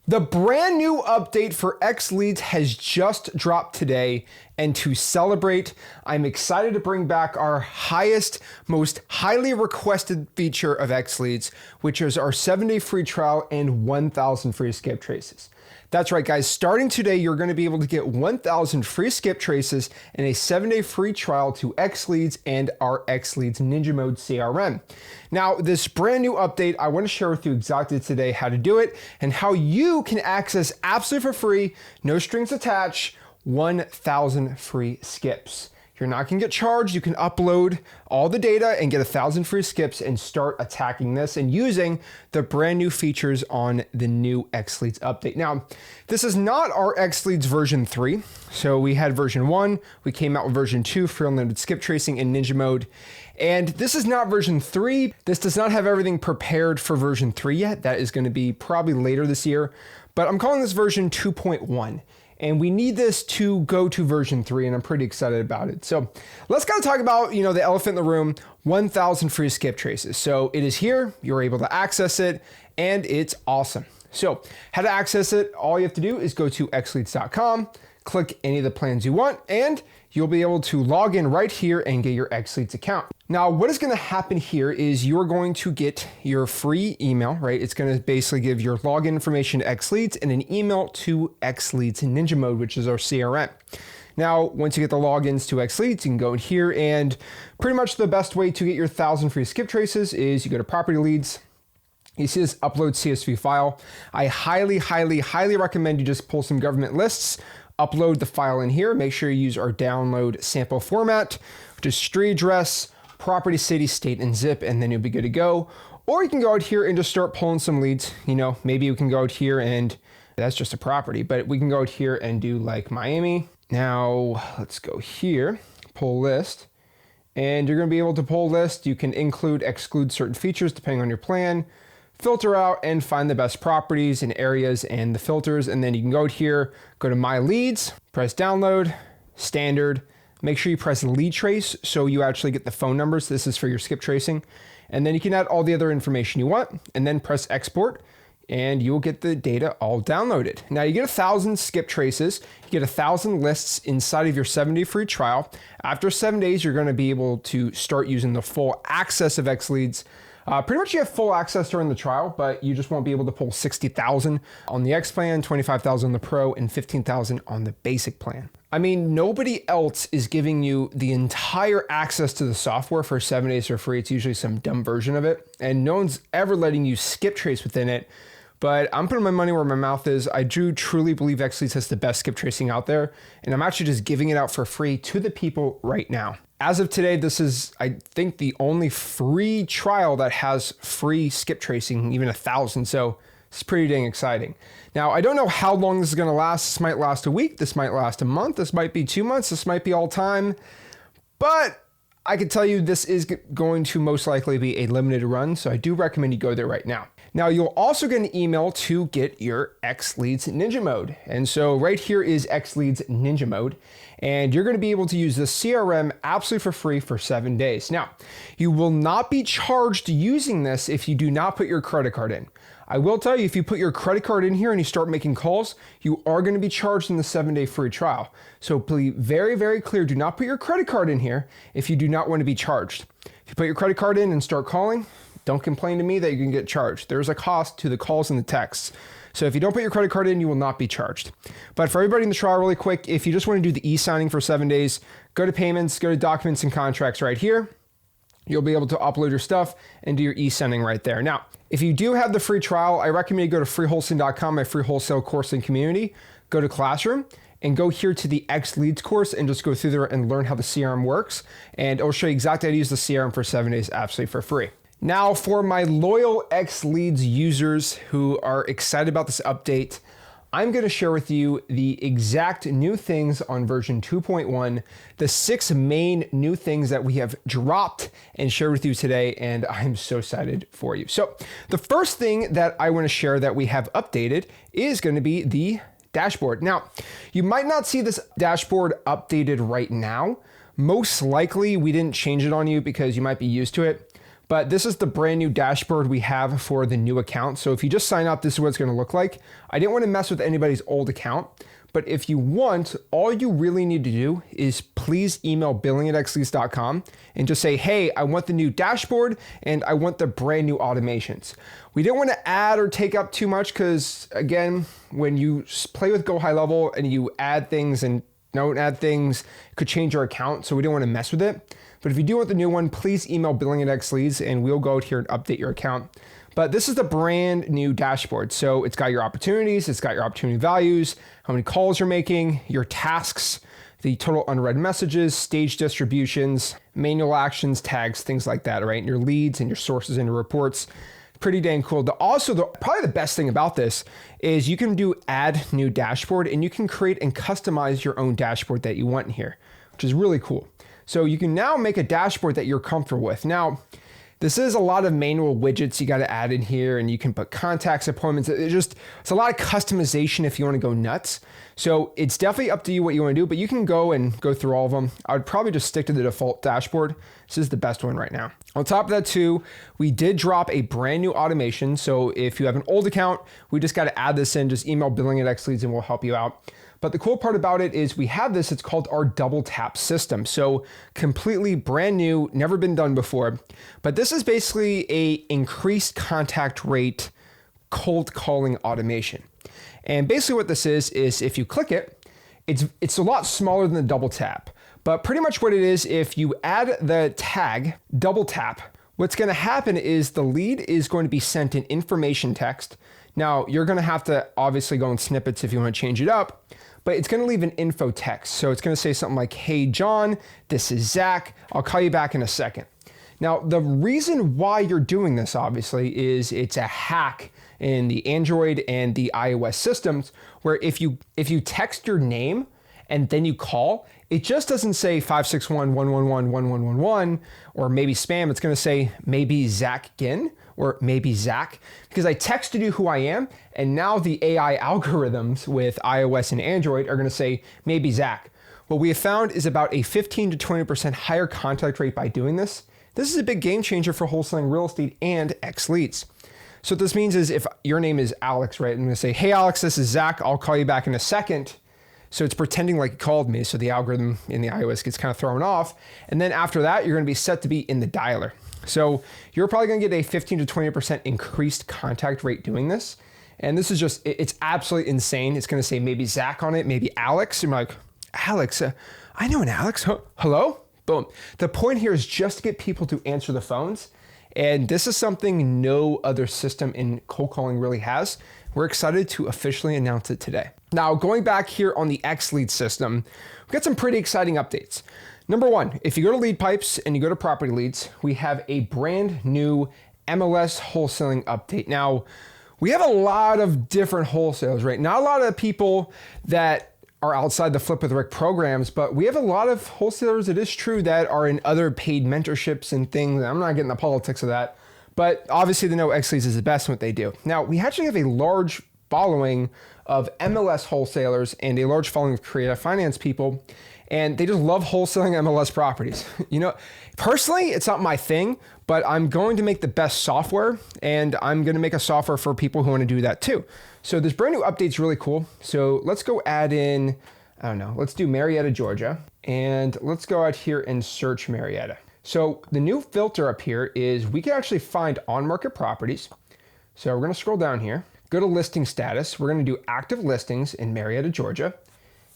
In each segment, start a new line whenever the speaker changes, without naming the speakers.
The brand new update for XLeads has just dropped today, and to celebrate, I'm excited to bring back our highest, most highly requested feature of XLeads, which is our 7-day free trial and 1,000 free skip traces. That's right, guys. Starting today, you're going to be able to get 1,000 free skip traces and a 7-day free trial to XLeads and our XLeads Ninja Mode CRM. Now, this brand new update, I want to share with you exactly today how to do it and how you can access absolutely for free, no strings attached, 1,000 free skips. You're not going to get charged. You can upload all the data and get 1,000 free skips and start attacking this and using the brand new features on the new XLeads update. Now, this is not our XLeads version 3. So we had version 1, we came out with version 2 for unlimited skip tracing in Ninja Mode. And this is not version 3. This does not have everything prepared for version 3 yet. That is going to be probably later this year. But I'm calling this version 2.1. And we need this to go to version 3, and I'm pretty excited about it. So let's kind of talk about, the elephant in the room, 1,000 free skip traces. So it is here, you're able to access it, and it's awesome. So how to access it, all you have to do is go to XLeads.com, click any of the plans you want, and you'll be able to log in right here and get your XLeads account. Now, what is going to happen here is you're going to get your free email, right? It's going to basically give your login information to XLeads and an email to XLeads in Ninja Mode, which is our CRM. Now, once you get the logins to XLeads, you can go in here, and pretty much the best way to get your 1,000 free skip traces is you go to property leads. You see this upload CSV file. I highly, highly, highly recommend you just pull some government lists, upload the file in here. Make sure you use our download sample format, which is street address, property, city, state, and zip, and then you'll be good to go. Or you can go out here and just start pulling some leads. Maybe you can go out here and that's just a property, but we can go out here and do like Miami. Now let's go here, pull list, and you're gonna be able to pull list. You can include, exclude certain features depending on your plan, filter out and find the best properties and areas and the filters. And then you can go out here, go to my leads, press download, standard. Make sure you press lead trace so you actually get the phone numbers. This is for your skip tracing. And then you can add all the other information you want and then press export and you will get the data all downloaded. Now you get 1,000 skip traces, you get 1,000 lists inside of your 7-day free trial. After 7 days, you're gonna be able to start using the full access of XLeads. Pretty much you have full access during the trial, but you just won't be able to pull 60,000 on the X plan, 25,000 on the Pro, and 15,000 on the basic plan. I mean, nobody else is giving you the entire access to the software for 7 days for free. It's usually some dumb version of it, and no one's ever letting you skip trace within it. But I'm putting my money where my mouth is. I do truly believe XLeads has the best skip tracing out there, and I'm actually just giving it out for free to the people right now. As of today, this is, I think, the only free trial that has free skip tracing, even 1,000. So it's pretty dang exciting. Now, I don't know how long this is gonna last. This might last a week. This might last a month. This might be 2 months. This might be all time. But I can tell you this is going to most likely be a limited run. So I do recommend you go there right now. Now, you'll also get an email to get your XLeads Ninja Mode. And so right here is XLeads Ninja Mode. And you're going to be able to use the CRM absolutely for free for 7 days. Now, you will not be charged using this if you do not put your credit card in. I will tell you, if you put your credit card in here and you start making calls, you are going to be charged in the 7-day free trial. So be very, very clear. Do not put your credit card in here if you do not want to be charged. If you put your credit card in and start calling, don't complain to me that you can get charged. There's a cost to the calls and the texts. So if you don't put your credit card in, you will not be charged. But for everybody in the trial, really quick, if you just want to do the e-signing for 7 days, go to payments, go to documents and contracts right here. You'll be able to upload your stuff and do your e-signing right there. Now, if you do have the free trial, I recommend you go to freewholesale.com, my free wholesale course and community, go to Classroom, and go here to the XLeads course and just go through there and learn how the CRM works. And it'll show you exactly how to use the CRM for 7 days absolutely for free. Now, for my loyal XLeads users who are excited about this update, I'm going to share with you the exact new things on version 2.1, the 6 main new things that we have dropped and shared with you today, and I'm so excited for you. So the first thing that I want to share that we have updated is going to be the dashboard. Now, you might not see this dashboard updated right now. Most likely we didn't change it on you because you might be used to it. But this is the brand new dashboard we have for the new account. So if you just sign up, this is what it's going to look like. I didn't want to mess with anybody's old account, but if you want, all you really need to do is please email billing@xleads.com and just say, hey, I want the new dashboard and I want the brand new automations. We didn't want to add or take up too much because, again, when you play with Go High Level and you add things and don't add things, it could change your account. So we didn't want to mess with it. But if you do want the new one, please email billing@xleads and we'll go out here and update your account. But this is the brand new dashboard. So it's got your opportunities, it's got your opportunity values, how many calls you're making, your tasks, the total unread messages, stage distributions, manual actions, tags, things like that, right? And your leads and your sources and your reports. Pretty dang cool. Probably the best thing about this is you can do add new dashboard and you can create and customize your own dashboard that you want in here, which is really cool. So you can now make a dashboard that you're comfortable with. Now, this is a lot of manual widgets you got to add in here, and you can put contacts, appointments. It's a lot of customization if you want to go nuts. So it's definitely up to you what you want to do, but you can go through all of them. I would probably just stick to the default dashboard. This is the best one right now. On top of that too, we did drop a brand new automation. So if you have an old account, we just got to add this in. Just email billing@xleads and we'll help you out. But the cool part about it is we have this, it's called our double tap system. So completely brand new, never been done before. But this is basically a increased contact rate cold calling automation. And basically what this is if you click it, it's a lot smaller than the double tap. But pretty much what it is, if you add the tag double tap, what's going to happen is the lead is going to be sent in information text. Now you're going to have to obviously go in snippets if you want to change it up, but it's going to leave an info text. So it's going to say something like, hey, John, this is Zach. I'll call you back in a second. Now, the reason why you're doing this, obviously, is it's a hack in the Android and the iOS systems, where if you text your name and then you call, it just doesn't say 561-111-1111 or maybe spam. It's going to say maybe Zach Ginn or maybe Zach, because I texted you who I am, and now the AI algorithms with iOS and Android are going to say maybe Zach. What we have found is about a 15 to 20% higher contact rate by doing this. This is a big game changer for wholesaling real estate and XLeads. So what this means is if your name is Alex, right, I'm going to say, hey, Alex, this is Zach. I'll call you back in a second. So it's pretending like you called me. So the algorithm in the iOS gets kind of thrown off. And then after that, you're going to be set to be in the dialer. So you're probably going to get a 15 to 20% increased contact rate doing this. And this is just, it's absolutely insane. It's going to say maybe Zach on it, maybe Alex. And you're like, Alex, I know an Alex. Hello? Boom. The point here is just to get people to answer the phones. And this is something no other system in cold calling really has. We're excited to officially announce it today. Now, going back here on the XLeads system, we've got some pretty exciting updates. Number one, if you go to Lead Pipes and you go to Property Leads, we have a brand new MLS wholesaling update. Now, we have a lot of different wholesalers, right? Not a lot of people that are outside the Flip with Rick programs, but we have a lot of wholesalers, it is true, that are in other paid mentorships and things. I'm not getting the politics of that, but obviously they know XLeads is the best in what they do. Now, we actually have a large following of MLS wholesalers and a large following of creative finance people, and they just love wholesaling MLS properties. You know, personally, it's not my thing, but I'm going to make the best software, and I'm going to make a software for people who want to do that too. So this brand new update's really cool. So let's go add in, I don't know, let's do Marietta, Georgia, and let's go out here and search Marietta. So the new filter up here is we can actually find on-market properties. So we're going to scroll down here, go to listing status. We're going to do active listings in Marietta, Georgia,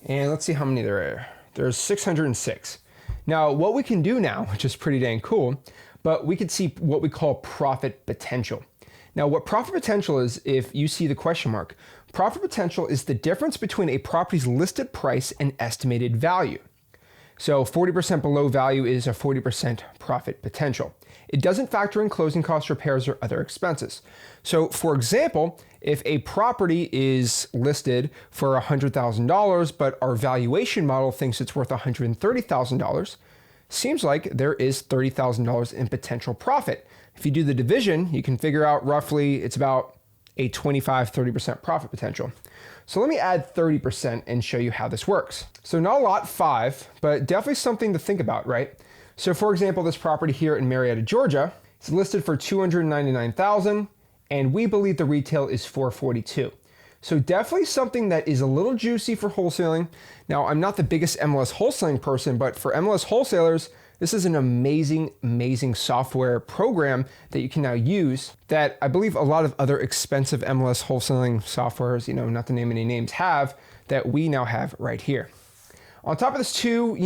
and let's see how many there are. There's 606. Now, what we can do now, which is pretty dang cool, but we could see what we call profit potential. Now, what profit potential is, if you see the question mark, profit potential is the difference between a property's listed price and estimated value. So 40% below value is a 40% profit potential. It doesn't factor in closing costs, repairs, or other expenses. So for example, if a property is listed for $100,000, but our valuation model thinks it's worth $130,000, seems like there is $30,000 in potential profit. If you do the division, you can figure out roughly it's about a 25-30% profit potential. So let me add 30% and show you how this works. So not a lot, 5, but definitely something to think about, right? So for example, this property here in Marietta, Georgia, It's listed for $299,000, and we believe the retail is $442,000. So definitely something that is a little juicy for wholesaling. Now, I'm not the biggest MLS wholesaling person, but for MLS wholesalers, this is an amazing, amazing software program that you can now use that I believe a lot of other expensive MLS wholesaling softwares, not to name any names, have, that we now have right here. On top of this too,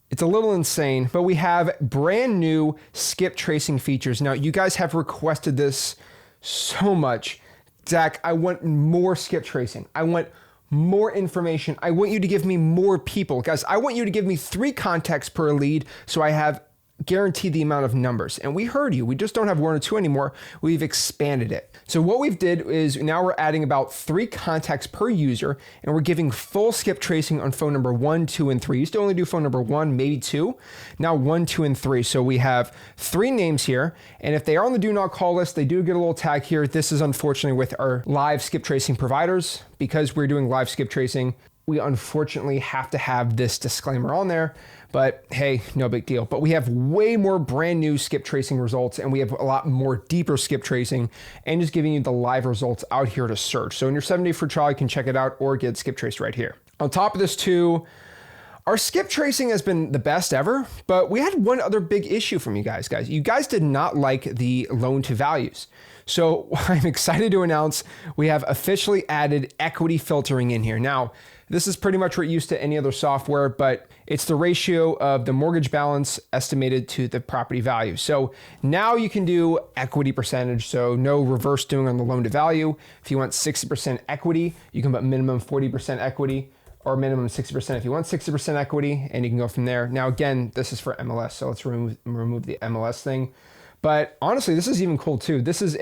it's a little insane, but we have brand new skip tracing features. Now, you guys have requested this so much. Zach, I want more skip tracing. I want more information. I want you to give me more people. Guys, I want you to give me 3 contacts per lead so I have guaranteed the amount of numbers. And we heard you. We just don't have 1 or 2 anymore. We've expanded it. So what we've did is now we're adding about 3 contacts per user, and we're giving full skip tracing on phone number 1, 2, and 3. Used to only do phone number 1, maybe 2. Now 1, 2, and 3. So we have 3 names here. And if they are on the do not call list, they do get a little tag here. This is unfortunately with our live skip tracing providers. Because we're doing live skip tracing, we unfortunately have to have this disclaimer on there, but hey, no big deal. But we have way more brand new skip tracing results, and we have a lot more deeper skip tracing, and just giving you the live results out here to search. So in your 7-day free trial, you can check it out or get skip traced right here. On top of this too, our skip tracing has been the best ever, but we had one other big issue from you guys. You guys did not like the loan to values. So I'm excited to announce we have officially added equity filtering in here. Now, this is pretty much what you're used to any other software, but it's the ratio of the mortgage balance estimated to the property value. So now you can do equity percentage, so no reverse doing on the loan to value. If you want 60% equity, you can put minimum 40% equity, or minimum 60% if you want 60% equity, and you can go from there. Now, again, this is for MLS, so let's remove the MLS thing. But honestly, this is even cool too. This is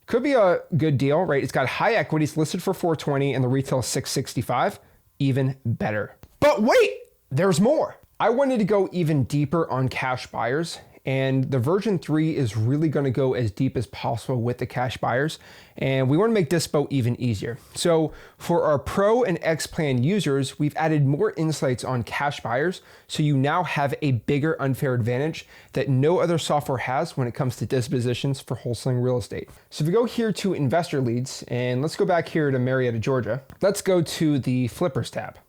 could be a good deal, right? It's got high equity, it's listed for $420, and the retail is $665, even better. But wait, there's more. I wanted to go even deeper on cash buyers, and the version 3 is really gonna go as deep as possible with the cash buyers, and we wanna make Dispo even easier. So for our Pro and X plan users, we've added more insights on cash buyers, so you now have a bigger unfair advantage that no other software has when it comes to dispositions for wholesaling real estate. So if we go here to investor leads, and let's go back here to Marietta, Georgia, let's go to the flippers tab.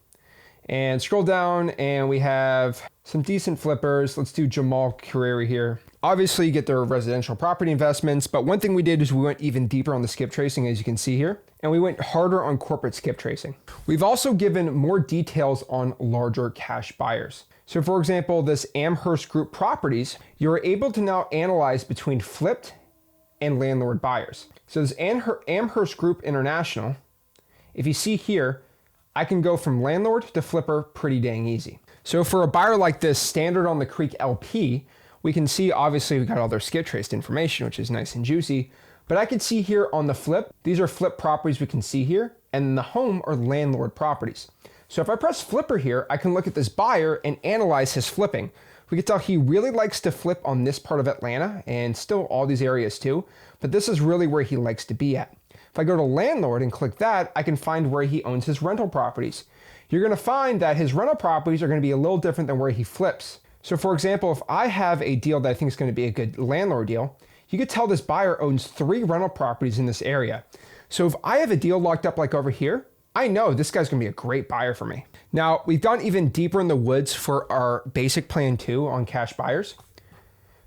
And scroll down, and we have some decent flippers. Let's do Jamal Carreri here. Obviously, you get their residential property investments, but one thing we did is we went even deeper on the skip tracing, as you can see here, and we went harder on corporate skip tracing. We've also given more details on larger cash buyers. So for example, this Amherst Group properties, you're able to now analyze between flipped and landlord buyers. So this Amherst Group International, if you see here, I can go from landlord to flipper pretty dang easy. So for a buyer like this, standard on the Creek LP, we can see obviously we got all their skip traced information, which is nice and juicy. But I can see here on the flip, these are flip properties we can see here, and the home are landlord properties. So if I press flipper here, I can look at this buyer and analyze his flipping. We can tell he really likes to flip on this part of Atlanta and still all these areas too, but this is really where he likes to be at. If I go to landlord and click that, I can find where he owns his rental properties. You're gonna find that his rental properties are gonna be a little different than where he flips. So for example, if I have a deal that I think is gonna be a good landlord deal, you could tell this buyer owns 3 rental properties in this area. So if I have a deal locked up like over here, I know this guy's gonna be a great buyer for me. Now, we've gone even deeper in the woods for our basic plan 2 on cash buyers.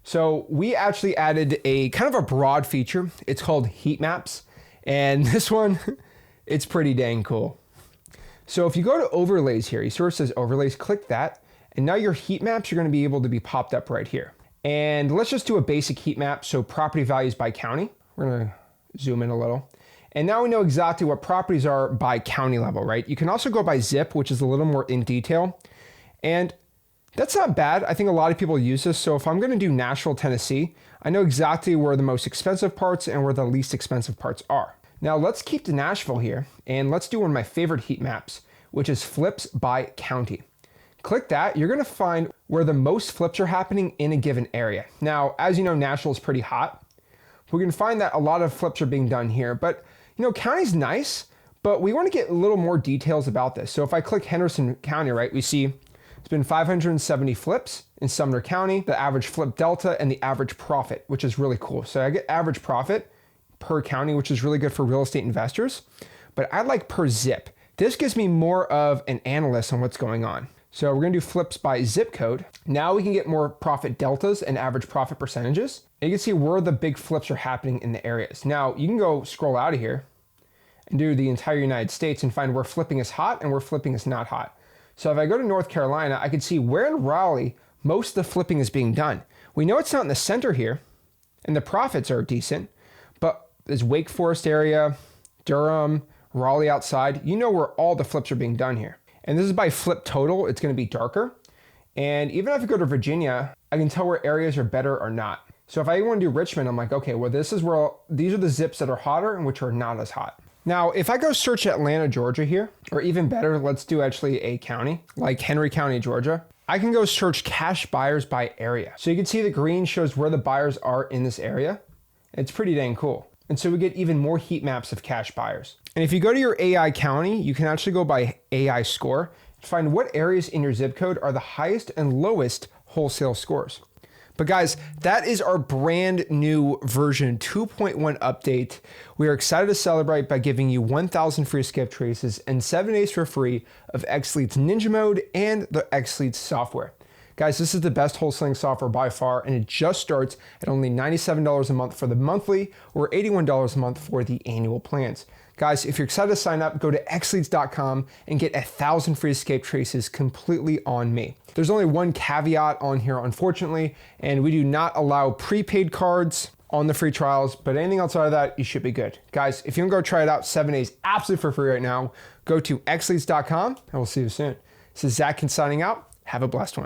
So we actually added a kind of a broad feature. It's called heat maps. And this one, it's pretty dang cool. So if you go to overlays here, you sort of says overlays, click that. And now your heat maps are gonna be able to be popped up right here. And let's just do a basic heat map. So property values by county. We're gonna zoom in a little. And now we know exactly what properties are by county level, right? You can also go by zip, which is a little more in detail. And that's not bad. I think a lot of people use this. So if I'm gonna do Nashville, Tennessee, I know exactly where the most expensive parts and where the least expensive parts are. Now let's keep to Nashville here, and let's do one of my favorite heat maps, which is flips by county. Click that, you're gonna find where the most flips are happening in a given area. Now, as you know, Nashville is pretty hot. We can find that a lot of flips are being done here, but county's nice, but we wanna get a little more details about this. So if I click Henderson County, right, we see It's been 570 flips in Sumner County, the average flip delta, and the average profit, which is really cool. So I get average profit per county, which is really good for real estate investors, but I like per zip. This gives me more of an analyst on what's going on. So we're gonna do flips by zip code. Now we can get more profit deltas and average profit percentages. And you can see where the big flips are happening in the areas. Now you can go scroll out of here and do the entire United States and find where flipping is hot and where flipping is not hot. So if I go to North Carolina, I can see where in Raleigh most of the flipping is being done. We know it's not in the center here, and the profits are decent, but there's Wake Forest area, Durham, Raleigh outside. You know where all the flips are being done here. And this is by flip total. It's going to be darker. And even if I go to Virginia, I can tell where areas are better or not. So if I want to do Richmond, I'm like, okay, well, this is where these are the zips that are hotter and which are not as hot. Now, if I go search Atlanta, Georgia here, or even better, let's do actually a county like Henry County, Georgia. I can go search cash buyers by area. So you can see the green shows where the buyers are in this area. It's pretty dang cool. And so we get even more heat maps of cash buyers. And if you go to your AI county, you can actually go by AI score to find what areas in your zip code are the highest and lowest wholesale scores. But guys, that is our brand new version 2.1 update. We are excited to celebrate by giving you 1,000 free skip traces and 7 days for free of XLeads Ninja Mode and the XLeads software. Guys, this is the best wholesaling software by far, and it just starts at only $97 a month for the monthly or $81 a month for the annual plans. Guys, if you're excited to sign up, go to XLeads.com and get 1,000 free escape traces completely on me. There's only one caveat on here, unfortunately, and we do not allow prepaid cards on the free trials, but anything outside of that, you should be good. Guys, if you want to go try it out 7 days absolutely for free right now, go to XLeads.com and we'll see you soon. This is Zach signing out. Have a blessed one.